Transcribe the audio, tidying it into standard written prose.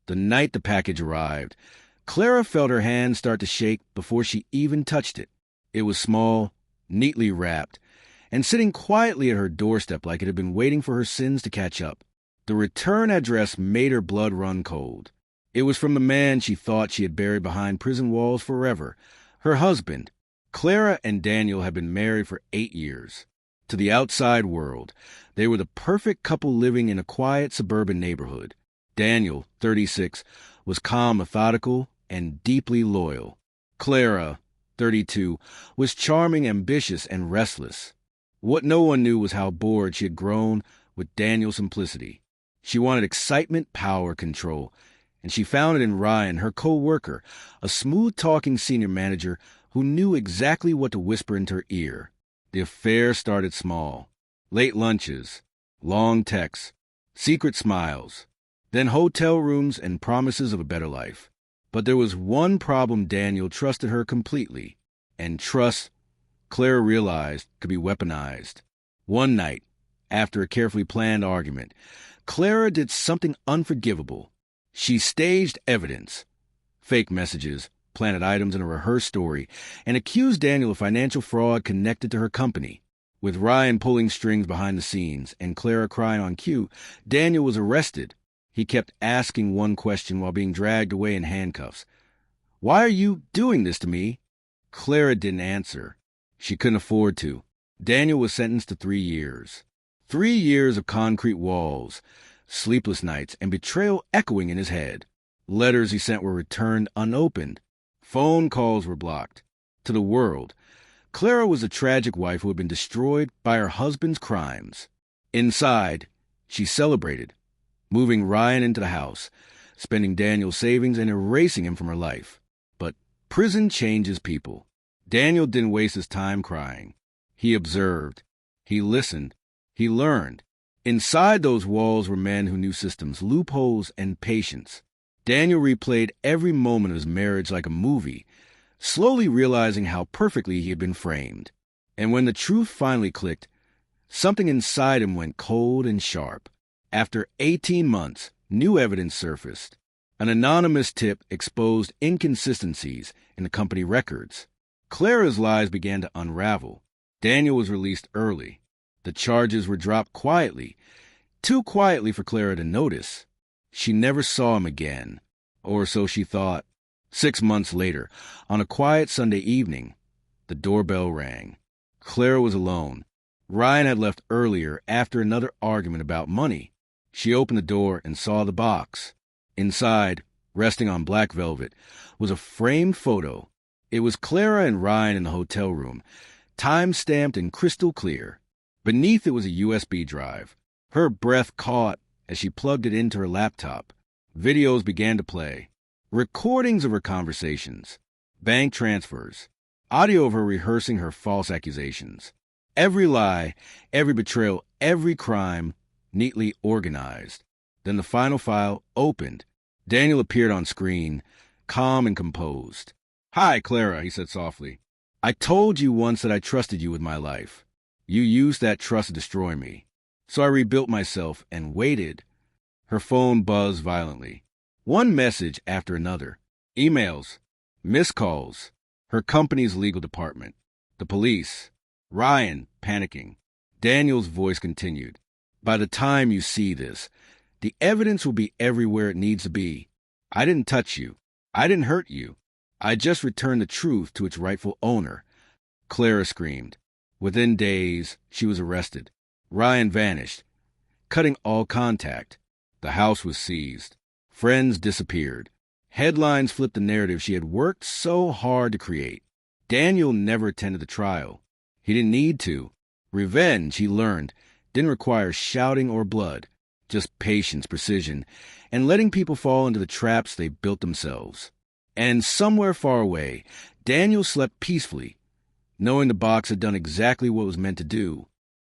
The night the package arrived, Clara felt her hand start to shake before she even touched it. It was small, neatly wrapped, and sitting quietly at her doorstep like it had been waiting for her sins to catch up. The return address made her blood run cold. It was from the man she thought she had buried behind prison walls forever, her husband. Clara and Daniel had been married for 8 years. To the outside world, they were the perfect couple living in a quiet suburban neighborhood. Daniel, 36, was calm, methodical, and deeply loyal. Clara, 32, was charming, ambitious, and restless. What no one knew was how bored she had grown with Daniel's simplicity. She wanted excitement, power, control, and she found it in Ryan, her co-worker, a smooth-talking senior manager who knew exactly what to whisper into her ear. The affair started small. Late lunches, long texts, secret smiles, then hotel rooms and promises of a better life. But there was one problem: Daniel trusted her completely. And trust, Clara realized, could be weaponized. One night, after a carefully planned argument, Clara did something unforgivable. She staged evidence, fake messages, planted items in a rehearsed story, and accused Daniel of financial fraud connected to her company. With Ryan pulling strings behind the scenes and Clara crying on cue, Daniel was arrested. He kept asking one question while being dragged away in handcuffs. "Why are you doing this to me?" Clara didn't answer. She couldn't afford to. Daniel was sentenced to 3 years. 3 years of concrete walls, sleepless nights, and betrayal echoing in his head. Letters he sent were returned unopened. Phone calls were blocked. To the world, Clara was a tragic wife who had been destroyed by her husband's crimes. Inside, she celebrated, moving Ryan into the house, spending Daniel's savings and erasing him from her life. But prison changes people. Daniel didn't waste his time crying. He observed. He listened. He learned. Inside those walls were men who knew systems, loopholes, and patience. Daniel replayed every moment of his marriage like a movie, slowly realizing how perfectly he had been framed. And when the truth finally clicked, something inside him went cold and sharp. After 18 months, new evidence surfaced. An anonymous tip exposed inconsistencies in the company records. Clara's lies began to unravel. Daniel was released early. The charges were dropped quietly, too quietly for Clara to notice. She never saw him again, or so she thought. 6 months later, on a quiet Sunday evening, the doorbell rang. Clara was alone. Ryan had left earlier after another argument about money. She opened the door and saw the box. Inside, resting on black velvet, was a framed photo. It was Clara and Ryan in the hotel room, time-stamped and crystal clear. Beneath it was a USB drive. Her breath caught as she plugged it into her laptop. Videos began to play. Recordings of her conversations, bank transfers, audio of her rehearsing her false accusations. Every lie, every betrayal, every crime, neatly organized. Then the final file opened. Daniel appeared on screen, calm and composed. "Hi, Clara," he said softly. "I told you once that I trusted you with my life. You used that trust to destroy me. So I rebuilt myself and waited." Her phone buzzed violently. One message after another. Emails, missed calls, her company's legal department, the police, Ryan panicking. Daniel's voice continued. "By the time you see this, the evidence will be everywhere it needs to be. I didn't touch you. I didn't hurt you. I just returned the truth to its rightful owner." Clara screamed. Within days, she was arrested. Ryan vanished, cutting all contact. The house was seized. Friends disappeared. Headlines flipped the narrative she had worked so hard to create. Daniel never attended the trial. He didn't need to. Revenge, he learned, didn't require shouting or blood, just patience, precision, and letting people fall into the traps they built themselves. And somewhere far away, Daniel slept peacefully, knowing the box had done exactly what it was meant to do.